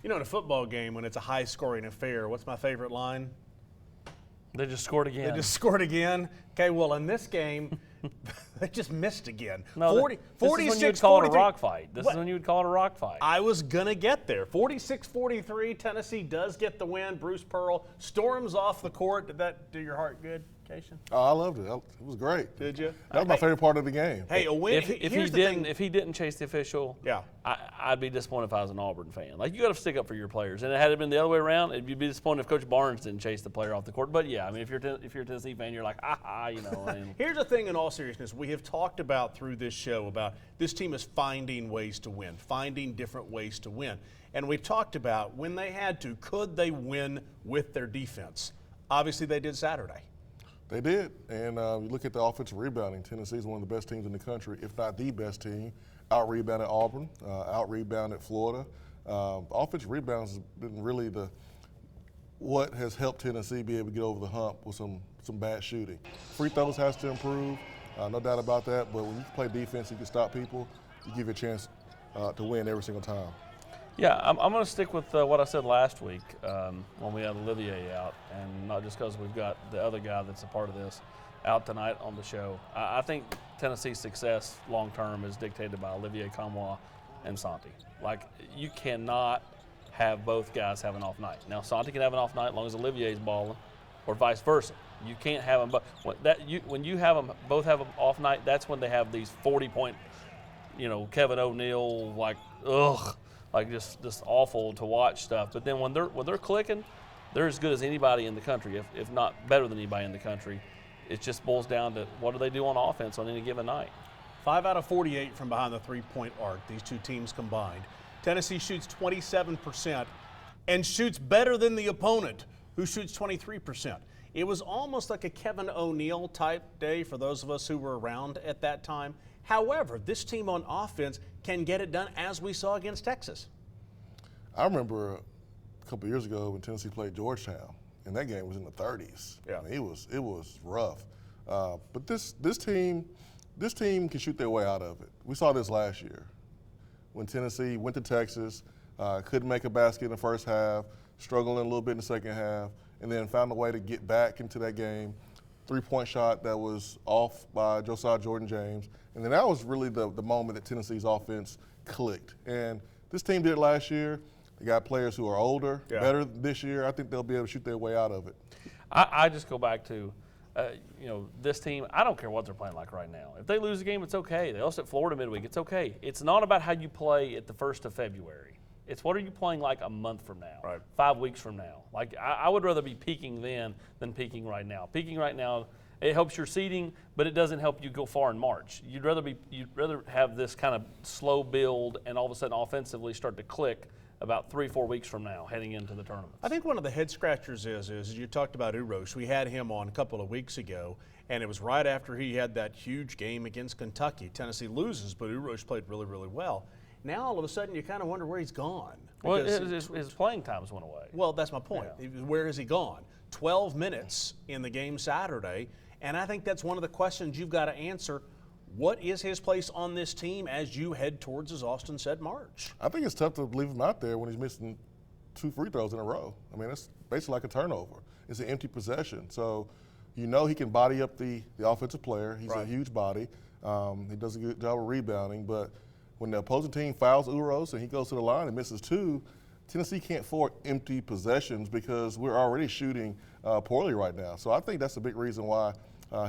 You know, in a football game, when it's a high-scoring affair, what's my favorite line? They just scored again. They just scored again. Okay, well, in this game, they just missed again. No, 40, this 46, is when you would call it a 43. rock fight. This is when you would call it a rock fight. I was going to get there. 46-43, Tennessee does get the win. Bruce Pearl storms off the court. Did that do your heart good, Cation? Oh, I loved it. It was great. Did you? That was my favorite part of the game. Hey, a win. If he didn't chase the official, yeah, I'd be disappointed if I was an Auburn fan. Like, you got to stick up for your players. And had it been the other way around, you'd be disappointed if Coach Barnes didn't chase the player off the court. But yeah, I mean, if you're a Tennessee fan, you're like, you know. And here's the thing. In all seriousness, we have talked about through this show about this team is finding ways to win, finding different ways to win, and we've talked about when they had to, could they win with their defense? Obviously, they did Saturday. They did, and you look at the offensive rebounding. Tennessee is one of the best teams in the country, if not the best team. Out-rebounded Auburn, out-rebounded Florida. Offensive rebounds has been really what has helped Tennessee be able to get over the hump with some bad shooting. Free throws has to improve, no doubt about that, but when you play defense, you can stop people, you give you a chance to win every single time. Yeah, I'm going to stick with what I said last week when we had Olivier out, and not just because we've got the other guy that's a part of this out tonight on the show. I think Tennessee's success long-term is dictated by Olivier Kamwa and Santi. Like, you cannot have both guys have an off night. Now, Santi can have an off night as long as Olivier's balling, or vice versa. You can't have them both. When you have them both have an off night, that's when they have these 40-point, Kevin O'Neal, like just awful to watch stuff. But then when they're clicking, they're as good as anybody in the country, if not better than anybody in the country. It just boils down to what do they do on offense on any given night. 5 out of 48 from behind the three-point arc, these two teams combined. Tennessee shoots 27% and shoots better than the opponent, who shoots 23%. It was almost like a Kevin O'Neal type day for those of us who were around at that time. However, this team on offense can get it done, as we saw against Texas. I remember a couple years ago when Tennessee played Georgetown, and that game was in the 30s. Yeah. I mean, it was rough. But this team can shoot their way out of it. We saw this last year when Tennessee went to Texas, couldn't make a basket in the first half, struggling a little bit in the second half, and then found a way to get back into that game. Three-point shot that was off by Josiah Jordan-James. And then that was really the moment that Tennessee's offense clicked. And this team did it last year. They got players who are older, better this year. I think they'll be able to shoot their way out of it. I just go back to, this team, I don't care what they're playing like right now. If they lose a game, it's okay. They lost at Florida midweek. It's okay. It's not about how you play at the 1st of February. It's what are you playing like a month from now, right. 5 weeks from now. Like, I would rather be peaking then than peaking right now. Peaking right now, it helps your seeding, but it doesn't help you go far in March. You'd rather have this kind of slow build and all of a sudden offensively start to click about 3-4 weeks from now heading into the tournament. I think one of the head scratchers is you talked about Uroš. We had him on a couple of weeks ago, and it was right after he had that huge game against Kentucky. Tennessee loses, but Uroš played really, really well. Now all of a sudden you kind of wonder where he's gone. Well, his playing times went away. Well, that's my point. Yeah. Where has he gone? 12 minutes in the game Saturday, and I think that's one of the questions you've got to answer. What is his place on this team as you head towards, as Austin said, March? I think it's tough to leave him out there when he's missing 2 free throws in a row. I mean, it's basically like a turnover. It's an empty possession. So he can body up the offensive player. He's a huge body. He does a good job of rebounding. But when the opposing team fouls Uroš and he goes to the line and misses 2, Tennessee can't afford empty possessions because we're already shooting poorly right now. So I think that's a big reason why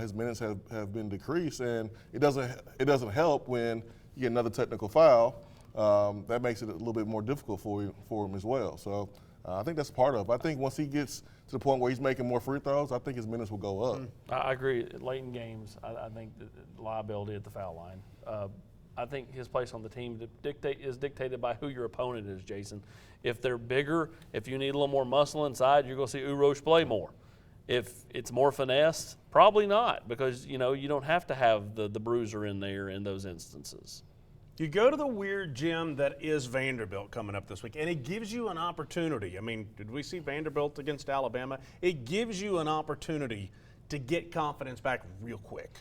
his minutes have been decreased, and it doesn't help when you get another technical foul. That makes it a little bit more difficult for him as well. So I think that's part of it. I think once he gets to the point where he's making more free throws, I think his minutes will go up. I agree. Late in games, I think the liability at the foul line. I think his place on the team is dictated by who your opponent is, Jason. If they're bigger, if you need a little more muscle inside, you're going to see Uroš play more. If it's more finesse, probably not, because you don't have to have the bruiser in there in those instances. You go to the weird gym that is Vanderbilt coming up this week, and it gives you an opportunity. I mean, did we see Vanderbilt against Alabama? It gives you an opportunity to get confidence back real quick.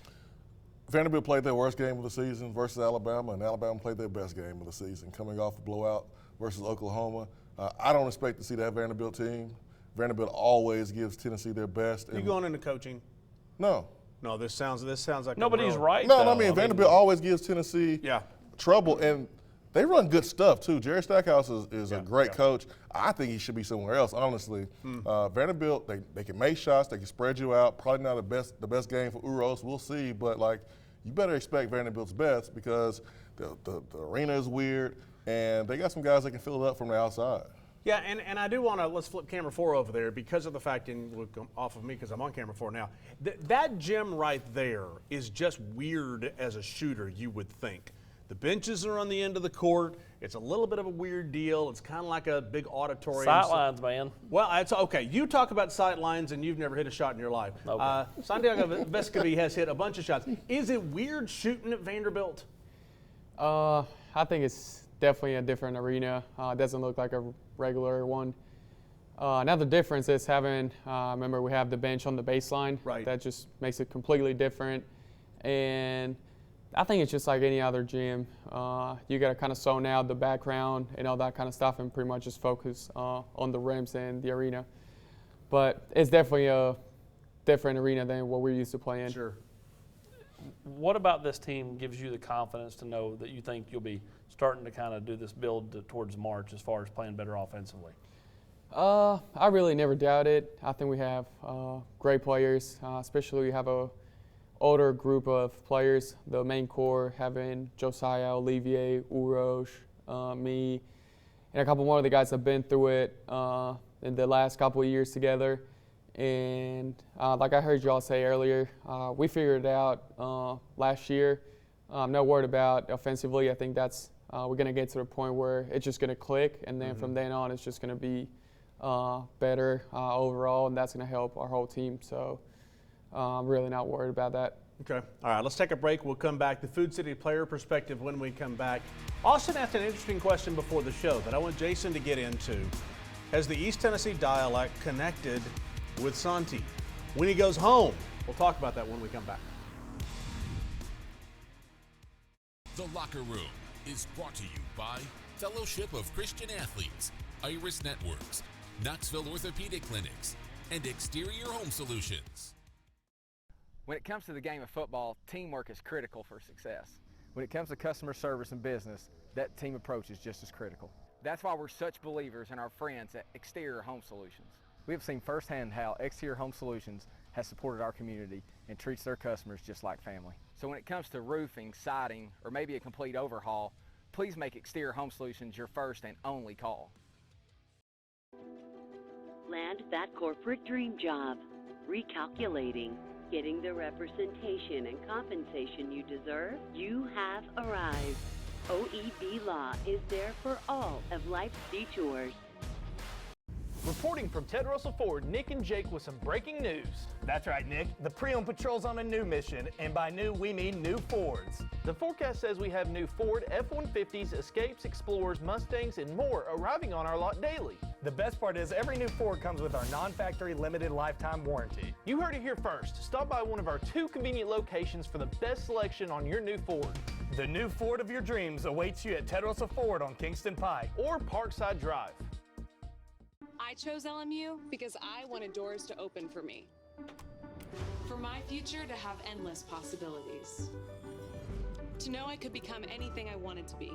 Vanderbilt played their worst game of the season versus Alabama, and Alabama played their best game of the season, coming off a blowout versus Oklahoma. I don't expect to see that Vanderbilt team. Vanderbilt always gives Tennessee their best. You going into coaching? No. No, this sounds like Nobody's right. No, though. I mean Vanderbilt always gives Tennessee trouble, and they run good stuff too. Jerry Stackhouse is a great coach. I think he should be somewhere else, honestly. Vanderbilt, they can make shots, they can spread you out. Probably not the best game for Uros. We'll see, but like you better expect Vanderbilt's best because the arena is weird, and they got some guys that can fill it up from the outside. Yeah, and I do want to, let's flip camera 4 over there because of the fact, and we'll come off of me because I'm on camera 4 now, that gym right there is just weird as a shooter, you would think. The benches are on the end of the court. It's a little bit of a weird deal. It's kind of like a big auditorium. Sightlines, man. Well, it's okay. You talk about sight lines and you've never hit a shot in your life. Okay. Santiago Vescovi has hit a bunch of shots. Is it weird shooting at Vanderbilt? I think it's definitely a different arena. It doesn't look like a regular one. Another difference is having, remember we have the bench on the baseline. Right. That just makes it completely different. And I think it's just like any other gym. You got to kind of zone out the background and all that kind of stuff and pretty much just focus on the rims and the arena. But it's definitely a different arena than what we're used to playing. Sure. What about this team gives you the confidence to know that you think you'll be starting to kind of do this build towards March as far as playing better offensively? I really never doubt it. I think we have great players, especially we have a older group of players, the main core having Josiah, Olivier, Urosh, me, and a couple more of the guys have been through it in the last couple of years together. And like I heard you all say earlier, we figured it out last year. I'm not worried about offensively. I think that's we're going to get to the point where it's just going to click, and then from then on it's just going to be better overall, and that's going to help our whole team. So I'm really not worried about that. Okay. All right, let's take a break. We'll come back. The Food City player perspective when we come back. Austin asked an interesting question before the show that I want Jason to get into. Has the East Tennessee dialect connected with Santi? When he goes home, we'll talk about that when we come back. The Locker Room is brought to you by Fellowship of Christian Athletes, Iris Networks, Knoxville Orthopedic Clinics, and Exterior Home Solutions. When it comes to the game of football, teamwork is critical for success. When it comes to customer service and business, that team approach is just as critical. That's why we're such believers in our friends at Exterior Home Solutions. We have seen firsthand how Exterior Home Solutions has supported our community and treats their customers just like family. So when it comes to roofing, siding, or maybe a complete overhaul, please make Exterior Home Solutions your first and only call. Land that corporate dream job. Recalculating. Getting the representation and compensation you deserve? You have arrived. OEB Law is there for all of life's detours. Reporting from Ted Russell Ford, Nick and Jake with some breaking news. That's right, Nick. The pre-owned patrol's on a new mission, and by new, we mean new Fords. The forecast says we have new Ford F-150s, Escapes, Explorers, Mustangs, and more arriving on our lot daily. The best part is every new Ford comes with our non-factory limited lifetime warranty. You heard it here first. Stop by one of our 2 convenient locations for the best selection on your new Ford. The new Ford of your dreams awaits you at Ted Russell Ford on Kingston Pike or Parkside Drive. I chose LMU because I wanted doors to open for me. For my future to have endless possibilities. To know I could become anything I wanted to be.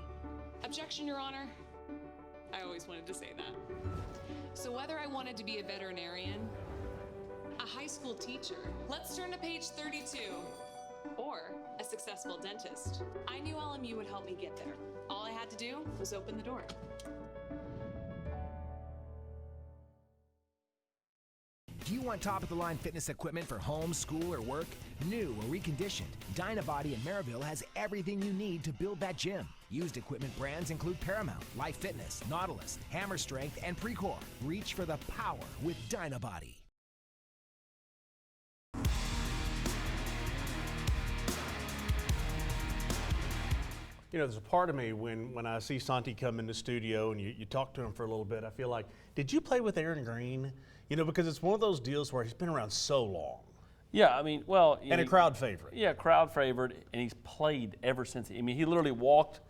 Objection, Your Honor. I always wanted to say that. So whether I wanted to be a veterinarian, a high school teacher, let's turn to page 32, or a successful dentist, I knew LMU would help me get there. All I had to do was open the door. Do you want top-of-the-line fitness equipment for home, school, or work? New or reconditioned, Dynabody in Maryville has everything you need to build that gym. Used equipment brands include Paramount, Life Fitness, Nautilus, Hammer Strength, and Precor. Reach for the power with Dynabody. You know, there's a part of me when I see Santi come in the studio and you talk to him for a little bit, I feel like, did you play with Aaron Green? You know, because it's one of those deals where he's been around so long. Yeah, I mean, well, And a crowd favorite. Yeah, crowd favorite, and he's played ever since. I mean, he literally walked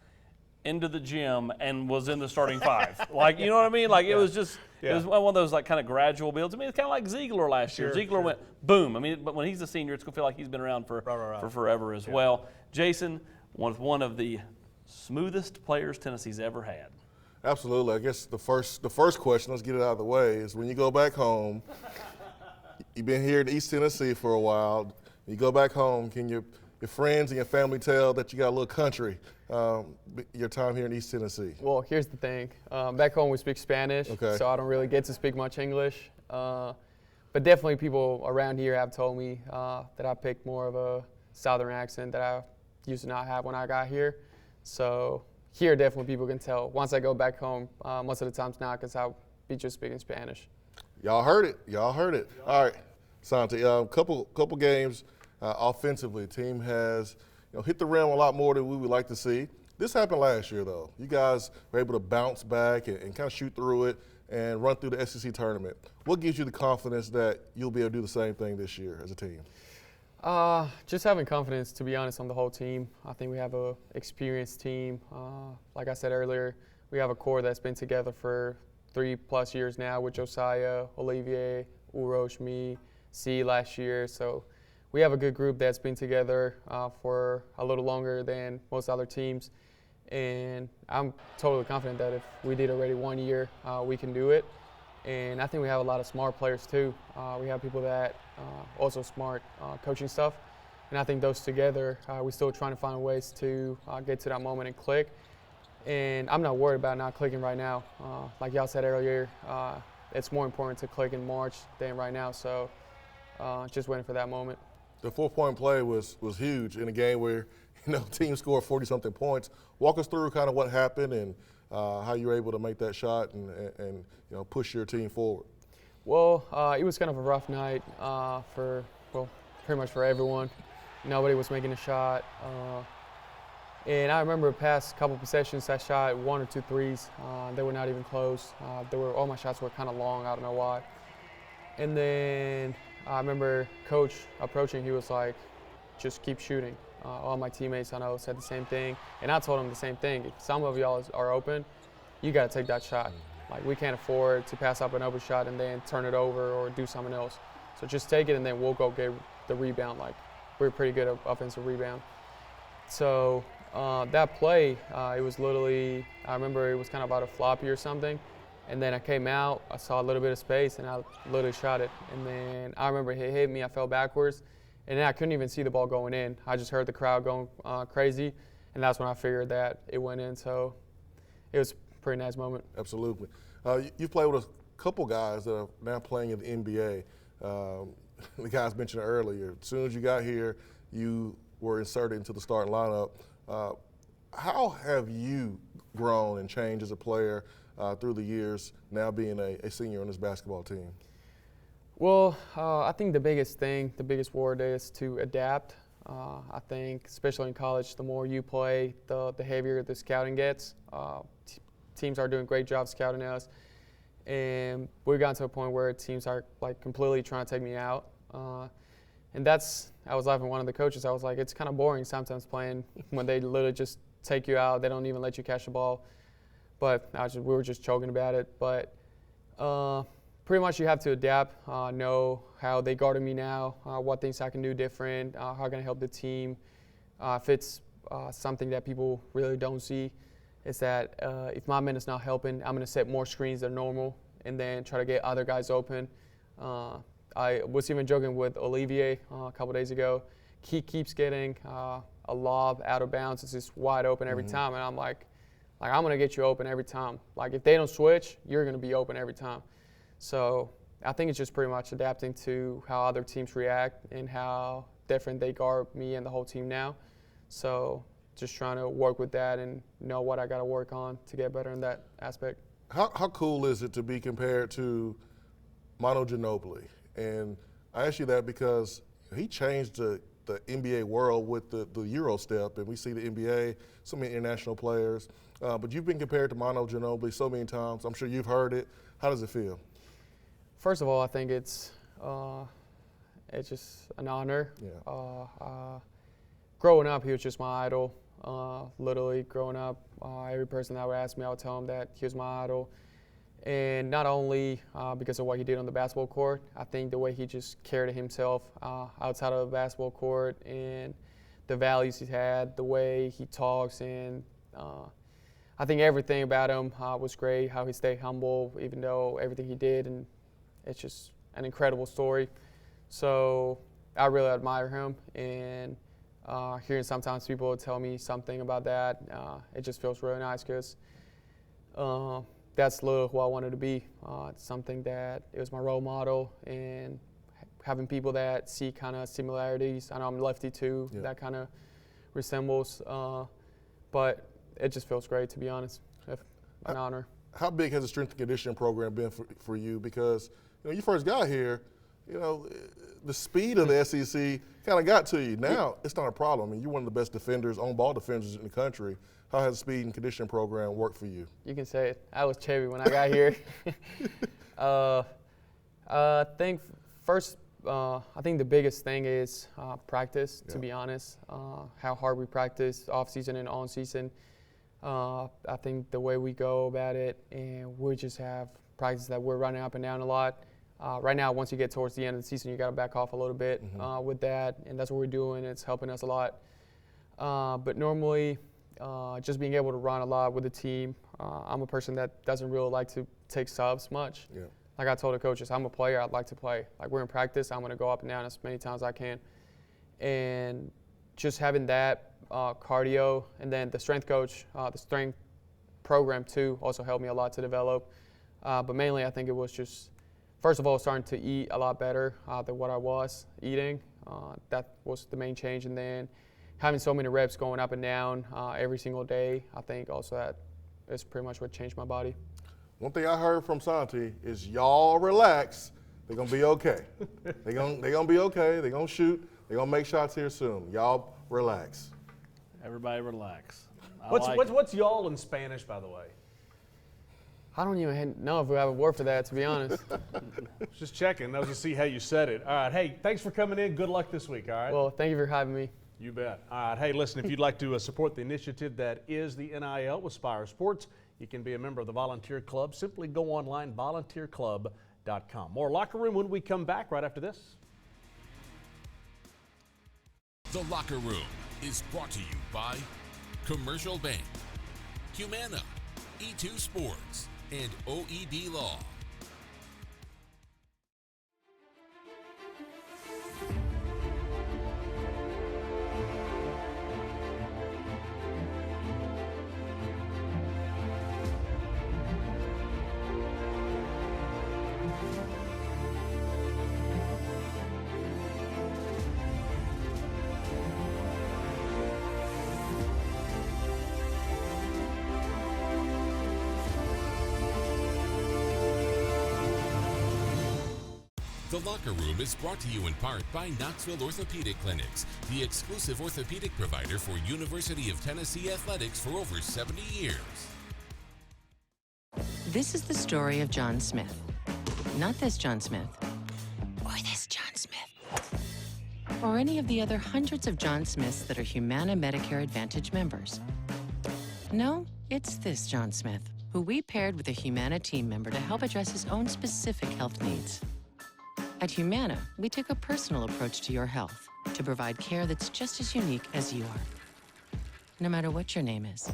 into the gym and was in the starting five. Like, you know what I mean? Like, it was just, it was one of those, like, kind of gradual builds. I mean, it's kind of like Ziegler last year. Ziegler went boom. I mean, but when he's a senior, it's going to feel like he's been around for forever as well. Jason was one of the smoothest players Tennessee's ever had. Absolutely. I guess the first question, let's get it out of the way, is when you go back home, you've been here in East Tennessee for a while. You go back home, can your friends and your family tell that you got a little country your time here in East Tennessee? Well, here's the thing. Back home we speak Spanish, Okay. so I don't really get to speak much English. But definitely people around here have told me that I picked more of a Southern accent that I used to not have when I got here. So here definitely people can tell. Once I go back home, most of the times not, because I'll be just speaking Spanish. Y'all heard it. Y'all heard it. All right, Santi, couple games offensively. Team has hit the rim a lot more than we would like to see. This happened last year, though. You guys were able to bounce back and kind of shoot through it and run through the SEC tournament. What gives you the confidence that you'll be able to do the same thing this year as a team? Just having confidence, to be honest, on the whole team. I think we have an experienced team. Like I said earlier, we have a core that's been together for 3+ years now with Josiah, Olivier, Urosh, me, C last year. So we have a good group that's been together for a little longer than most other teams. And I'm totally confident that if we did already 1 year, we can do it. And I think we have a lot of smart players too. We have people that also smart coaching stuff. And I think those together, we're still trying to find ways to get to that moment and click. And I'm not worried about not clicking right now. Like y'all said earlier, it's more important to click in March than right now. So just waiting for that moment. The 4-point play was huge in a game where team scored 40-something points. Walk us through kind of what happened and how you were able to make that shot and push your team forward. Well, it was kind of a rough night pretty much for everyone. Nobody was making a shot. And I remember past couple possessions, I shot 1 or 2 threes. They were not even close. All my shots were kind of long. I don't know why. And then I remember coach approaching. He was like, "Just keep shooting." All my teammates I know said the same thing, and I told them the same thing. If some of y'all are open, you got to take that shot. Like, we can't afford to pass up an open shot and then turn it over or do something else. So just take it, and then we'll go get the rebound. Like, we're pretty good at offensive rebound. So that play, it was literally, I remember it was kind of about a floppy or something. And then I came out, I saw a little bit of space, and I literally shot it. And then I remember it hit me, I fell backwards. And then I couldn't even see the ball going in. I just heard the crowd going crazy, and that's when I figured that it went in. So it was a pretty nice moment. Absolutely. You've played with a couple guys that are now playing in the NBA. The guys mentioned earlier, as soon as you got here, you were inserted into the starting lineup. How have you grown and changed as a player through the years, now being a senior on this basketball team? Well, I think the biggest word is to adapt. I think, especially in college, the more you play, the heavier the scouting gets. Teams are doing a great job scouting us, and we've gotten to a point where teams are like completely trying to take me out. And I was laughing at one of the coaches. I was like, it's kind of boring sometimes playing when they literally just take you out. They don't even let you catch the ball. But we were just joking about it. But pretty much you have to adapt, know how they guarded me now, what things I can do different, how can I help the team. If it's something that people really don't see, is that if my minute's not helping, I'm going to set more screens than normal and then try to get other guys open. I was even joking with Olivier a couple days ago. He keeps getting a lob out of bounds. It's just wide open every time, and I'm like, I'm going to get you open every time. Like, if they don't switch, you're going to be open every time. So I think it's just pretty much adapting to how other teams react and how different they guard me and the whole team now. So just trying to work with that and know what I got to work on to get better in that aspect. How cool is it to be compared to Manu Ginobili? And I ask you that because he changed the NBA world with the Euro step, and we see the NBA, so many international players. But you've been compared to Manu Ginobili so many times. I'm sure you've heard it. How does it feel? First of all, I think it's it's just an honor. Yeah. Growing up, he was just my idol. Literally growing up, every person that would ask me, I would tell him that he was my idol. And not only because of what he did on the basketball court, I think the way he just carried himself outside of the basketball court and the values he had, the way he talks, and I think everything about him was great, how he stayed humble, even though everything he did, and it's just an incredible story. So I really admire him, and hearing sometimes people tell me something about that, it just feels really nice because that's literally who I wanted to be. It's something that it was my role model, and having people that see kind of similarities. I know I'm lefty too, Yeah. that kind of resembles, but it just feels great, to be honest. An honor. How big has the strength and conditioning program been for you? Because you first got here, the speed of the SEC kind of got to you. Now it's not a problem. I mean, you're one of the best defenders, on-ball defenders in the country. How has the speed and conditioning program worked for you? You can say it. I was chubby when I got here. I think the biggest thing is practice, to be honest. How hard we practice off-season and on-season. I think the way we go about it, and we just have practice that we're running up and down a lot. Right now, once you get towards the end of the season, you got to back off a little bit with that, and that's what we're doing. It's helping us a lot. But normally, just being able to run a lot with the team. I'm a person that doesn't really like to take subs much. Yeah. Like I told the coaches, I'm a player. I'd like to play. Like we're in practice, I'm going to go up and down as many times as I can. And just having that cardio, and then the strength coach, the strength program too, also helped me a lot to develop. But mainly, I think it was just, first of all, starting to eat a lot better than what I was eating. That was the main change. And then having so many reps going up and down every single day, I think also that is pretty much what changed my body. One thing I heard from Santi is y'all relax. They're going to be okay. They're gonna be okay. They're going to shoot. They're going to make shots here soon. Y'all relax. Everybody relax. What's y'all in Spanish, by the way? I don't even know if we have a word for that, to be honest. Just checking. That was to see how you said it. All right. Hey, thanks for coming in. Good luck this week, all right? Well, thank you for having me. You bet. All right. Hey, listen, if you'd like to support the initiative that is the NIL with Spire Sports, you can be a member of the Volunteer Club. Simply go online, volunteerclub.com. More Locker Room when we come back right after this. The Locker Room is brought to you by Commercial Bank, Humana, E2 Sports, and OEB Law. The Locker Room is brought to you in part by Knoxville Orthopedic Clinics, the exclusive orthopedic provider for University of Tennessee athletics for over 70 years. This is the story of John Smith. Not this John Smith, or this John Smith, or any of the other hundreds of John Smiths that are Humana Medicare Advantage members. No, it's this John Smith, who we paired with a Humana team member to help address his own specific health needs. At Humana, we take a personal approach to your health to provide care that's just as unique as you are, no matter what your name is.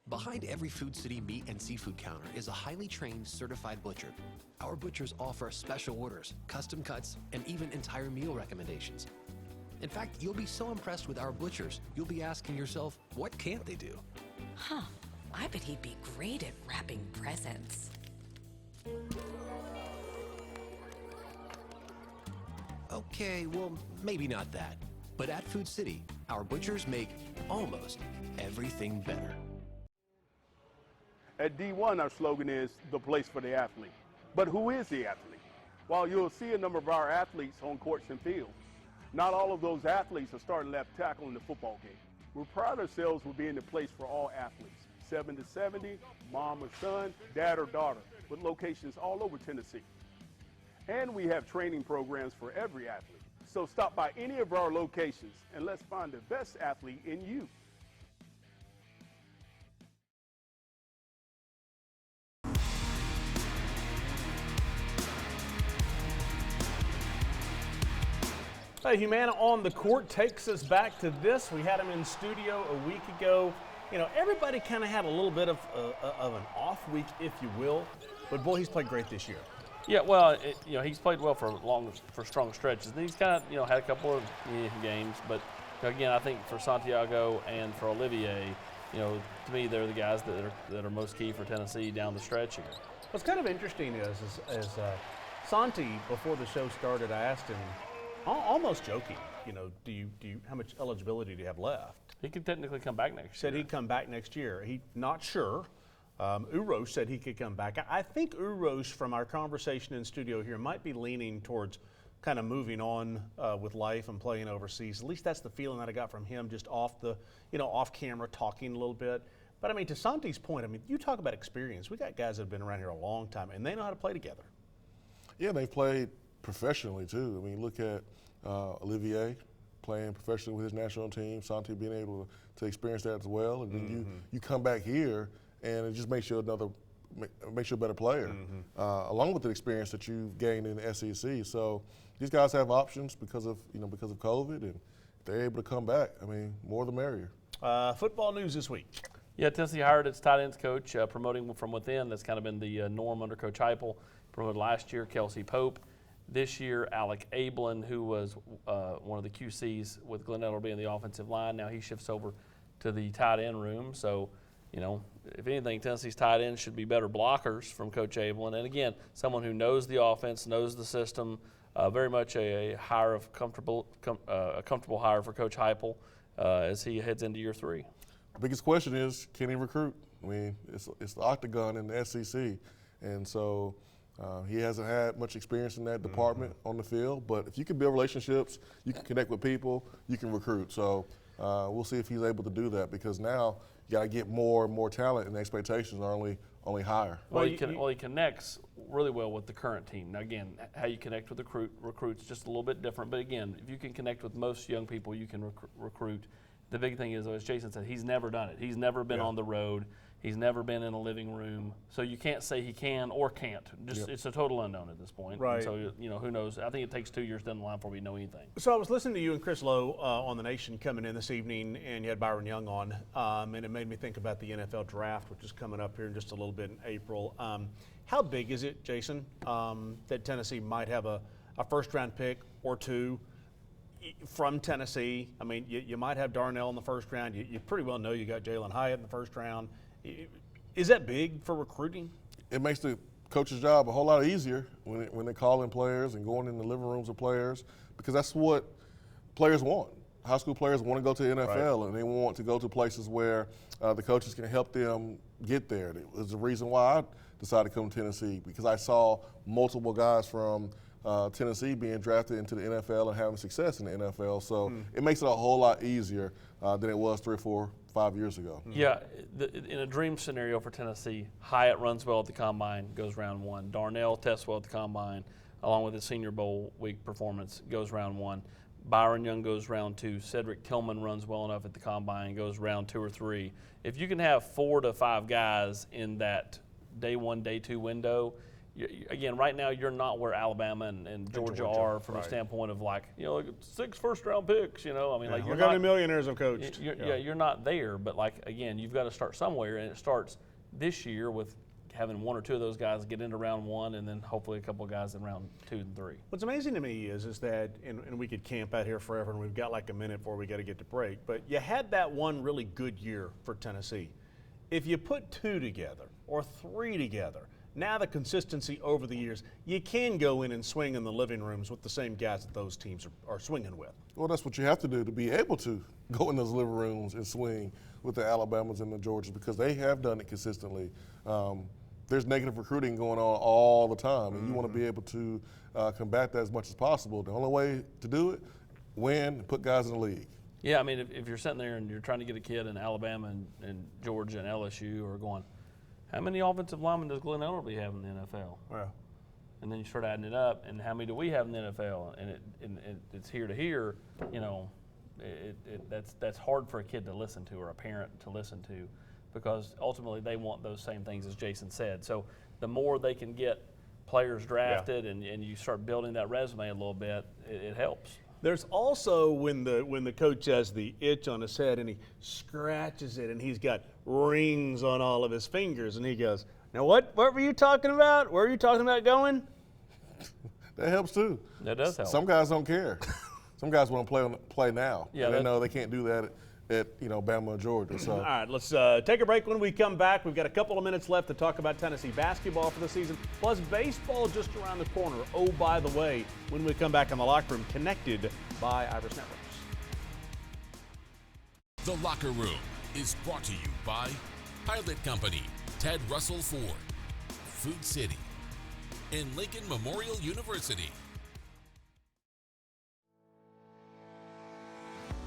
Behind every Food City meat and seafood counter is a highly trained, certified butcher. Our butchers offer special orders, custom cuts, and even entire meal recommendations. In fact, you'll be so impressed with our butchers, you'll be asking yourself, what can't they do? Huh, I bet he'd be great at wrapping presents. Okay, well, maybe not that. But at Food City, our butchers make almost everything better. At D1, our slogan is the place for the athlete. But who is the athlete? While you'll see a number of our athletes on courts and fields, not all of those athletes are starting left tackle in the football game. We pride ourselves with being the place for all athletes, 7 to 70, mom or son, dad or daughter. with locations all over Tennessee. And we have training programs for every athlete. So stop by any of our locations and let's find the best athlete in you. Hey, Humana on the Court takes us back to this. We had him in studio a week ago. You know, everybody kind of had a little bit of an off week, if you will, but boy, he's played great this year. Yeah, well, he's played well for strong stretches. And he's kind of, had a couple of games, but again, I think for Santiago and for Olivier, to me, they're the guys that are most key for Tennessee down the stretch here. What's kind of interesting is Santi, before the show started, I asked him, almost joking, do you how much eligibility do you have left? He could technically come back next year. Said he'd come back next year. He not sure. Uros said he could come back. I think Uros, from our conversation in studio here, might be leaning towards kind of moving on with life and playing overseas. At least that's the feeling that I got from him just off camera talking a little bit. But I mean, to Santi's point, I mean, you talk about experience. We got guys that have been around here a long time and they know how to play together. Yeah, they've played professionally too. I mean, look at Olivier playing professionally with his national team, Santi being able to experience that as well, and then you come back here and it just makes you a better player, along with the experience that you've gained in the SEC. So these guys have options because of COVID, and if they're able to come back, I mean, more the merrier. Football news this week. Yeah, Tennessee hired its tight ends coach, promoting from within. That's kind of been the norm under Coach Heupel. Promoted last year, Kelsey Pope. This year, Alec Ablin, who was one of the QCs with Glenn Ellerby in the offensive line, now he shifts over to the tight end room. So, if anything, Tennessee's tight ends should be better blockers from Coach Ablin. And again, someone who knows the offense, knows the system, very much a comfortable hire for Coach Heupel as he heads into year 3. The biggest question is, can he recruit? I mean, it's the octagon in the SEC, and so he hasn't had much experience in that department on the field. But if you can build relationships, you can connect with people, you can recruit. So we'll see if he's able to do that, because now you got to get more and more talent, and the expectations are only higher. Well, he connects really well with the current team. Now, again, how you connect with the recruits just a little bit different. But again, if you can connect with most young people, you can recruit. The big thing is, as Jason said, he's never done it. He's never been on the road. He's never been in a living room. So you can't say he can or can't. It's a total unknown at this point. Right. And so, who knows? I think it takes 2 years down the line before we know anything. So I was listening to you and Chris Lowe on The Nation coming in this evening, and you had Byron Young on, and it made me think about the NFL draft, which is coming up here in just a little bit in April. How big is it, Jason, that Tennessee might have a first-round pick or two from Tennessee? I mean, you might have Darnell in the first round. You pretty well know you got Jalen Hyatt in the first round. Is that big for recruiting? It makes the coach's job a whole lot easier when they call in players and going in the living rooms of players, because that's what players want. High school players want to go to the NFL, and they want to go to places where the coaches can help them get there. It was the reason why I decided to come to Tennessee, because I saw multiple guys from Tennessee being drafted into the NFL and having success in the NFL. So it makes it a whole lot easier than it was 3 or 4, 5 years ago. Yeah, in a dream scenario for Tennessee, Hyatt runs well at the Combine, goes round 1. Darnell tests well at the Combine, along with his Senior Bowl week performance, goes round 1. Byron Young goes round 2. Cedric Tillman runs well enough at the Combine, goes round 2 or 3. If you can have 4 to 5 guys in that day 1, day 2 window, again, right now you're not where Alabama and Georgia are from a standpoint of 6 first-round picks. I mean, you're look how many millionaires have coached. You're not there, but again, you've got to start somewhere, and it starts this year with having 1 or 2 of those guys get into round 1, and then hopefully a couple of guys in round 2 and 3. What's amazing to me is that, and we could camp out here forever, and we've got like a minute before we got to get to break, but you had that one really good year for Tennessee. If you put 2 together or 3 together, now the consistency over the years, you can go in and swing in the living rooms with the same guys that those teams are swinging with. Well, that's what you have to do to be able to go in those living rooms and swing with the Alabamas and the Georgias, because they have done it consistently. There's negative recruiting going on all the time, and you want to be able to combat that as much as possible. The only way to do it, win, and put guys in the league. Yeah, I mean, if you're sitting there and you're trying to get a kid in Alabama and Georgia and LSU, or going, how many offensive linemen does Glenn Ellerby have in the NFL? Well, and then you start adding it up, and how many do we have in the NFL? And it's here to here, you know, that's hard for a kid to listen to or a parent to listen to, because ultimately they want those same things as Jason said. So the more they can get players drafted and you start building that resume a little bit, it helps. There's also when the coach has the itch on his head and he scratches it and he's got rings on all of his fingers and he goes, "Now what were you talking about? Where are you talking about going?" That helps too. That does help. Some guys don't care. Some guys want to play now. Yeah, and they know they can't do that at Bama or Georgia. So. All right, let's take a break. When we come back, we've got a couple of minutes left to talk about Tennessee basketball for the season, plus baseball just around the corner. Oh, by the way, when we come back in the locker room, connected by Iris Networks. The Locker Room is brought to you by Pilot Company, Ted Russell Ford, Food City, and Lincoln Memorial University.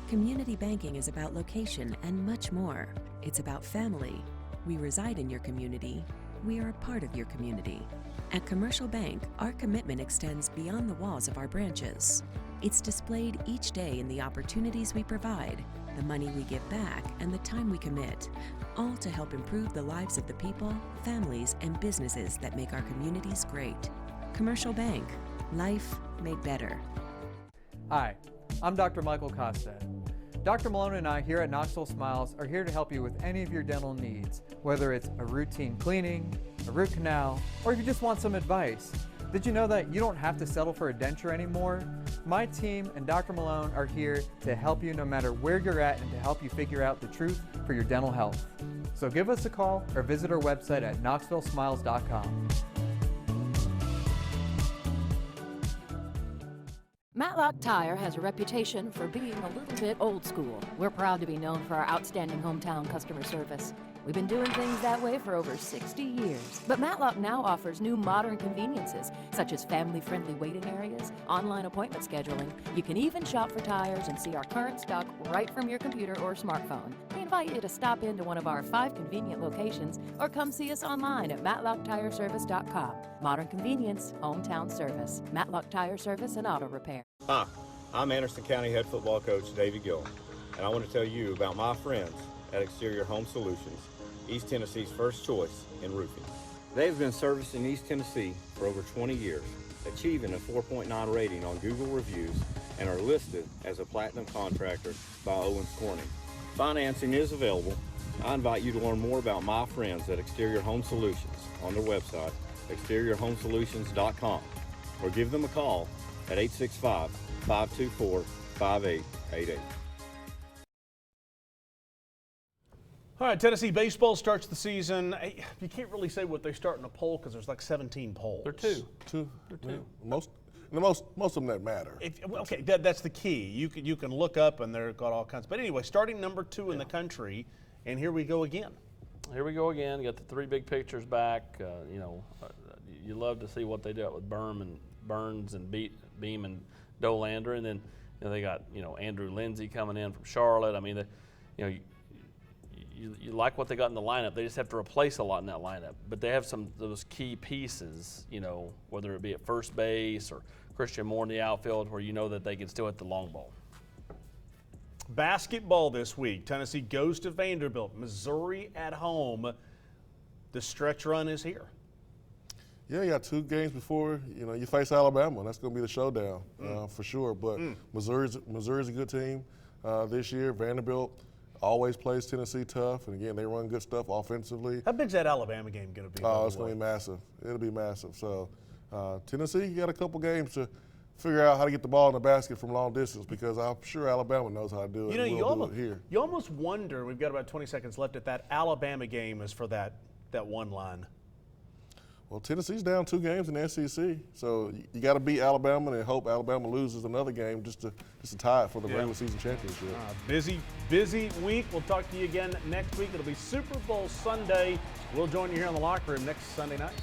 Community banking is about location and much more. It's about family. We reside in your community. We are a part of your community. At Commercial Bank, our commitment extends beyond the walls of our branches. It's displayed each day in the opportunities we provide, the money we give back, and the time we commit, all to help improve the lives of the people, families, and businesses that make our communities great. Commercial Bank, life made better. Hi, I'm Dr. Michael Costa. Dr. Malone and I here at Knoxville Smiles are here to help you with any of your dental needs, whether it's a routine cleaning, a root canal, or if you just want some advice. Did you know that you don't have to settle for a denture anymore? My team and Dr. Malone are here to help you no matter where you're at and to help you figure out the truth for your dental health. So give us a call or visit our website at knoxvillesmiles.com. Matlock Tire has a reputation for being a little bit old school. We're proud to be known for our outstanding hometown customer service. We've been doing things that way for over 60 years. But Matlock now offers new modern conveniences, such as family-friendly waiting areas, online appointment scheduling. You can even shop for tires and see our current stock right from your computer or smartphone. We invite you to stop into one of our 5 convenient locations or come see us online at matlocktireservice.com. Modern convenience, hometown service. Matlock Tire Service and Auto Repair. Hi, I'm Anderson County head football coach David Gill, and I want to tell you about my friends at Exterior Home Solutions, East Tennessee's first choice in roofing. They've been servicing East Tennessee for over 20 years, achieving a 4.9 rating on Google reviews, and are listed as a platinum contractor by Owens Corning. Financing is available. I invite you to learn more about my friends at Exterior Home Solutions on their website, exteriorhomesolutions.com, or give them a call at 865-524-5888. All right, Tennessee baseball starts the season. You can't really say what they start in a poll because there's like 17 polls. They're two. They're two. Yeah. Most of them that matter. Okay, that's the key. You can look up and they've got all kinds. But anyway, starting number 2 in the country, and here we go again. Here we go again. Got the 3 big pictures back. You love to see what they did with Burns and Beam and Dolander, and then they got Andrew Lindsay coming in from Charlotte. I mean, you like what they got in the lineup. They just have to replace a lot in that lineup. But they have some of those key pieces, whether it be at first base or Christian Moore in the outfield, where you know that they can still hit the long ball. Basketball this week. Tennessee goes to Vanderbilt. Missouri at home. The stretch run is here. Yeah, you got 2 games before you face Alabama. That's going to be the showdown for sure. But Missouri's a good team this year. Vanderbilt always plays Tennessee tough, and again, they run good stuff offensively. How big's that Alabama game going to be? Oh, it's going to be massive. It'll be massive. So Tennessee, you got a couple games to figure out how to get the ball in the basket from long distance, because I'm sure Alabama knows how to do it. You You almost wonder, we've got about 20 seconds left, if that Alabama game is for that one line. Well, Tennessee's down 2 games in the SEC, so you got to beat Alabama and hope Alabama loses another game just to tie it for the regular season championship. Busy week. We'll talk to you again next week. It'll be Super Bowl Sunday. We'll join you here in the locker room next Sunday night.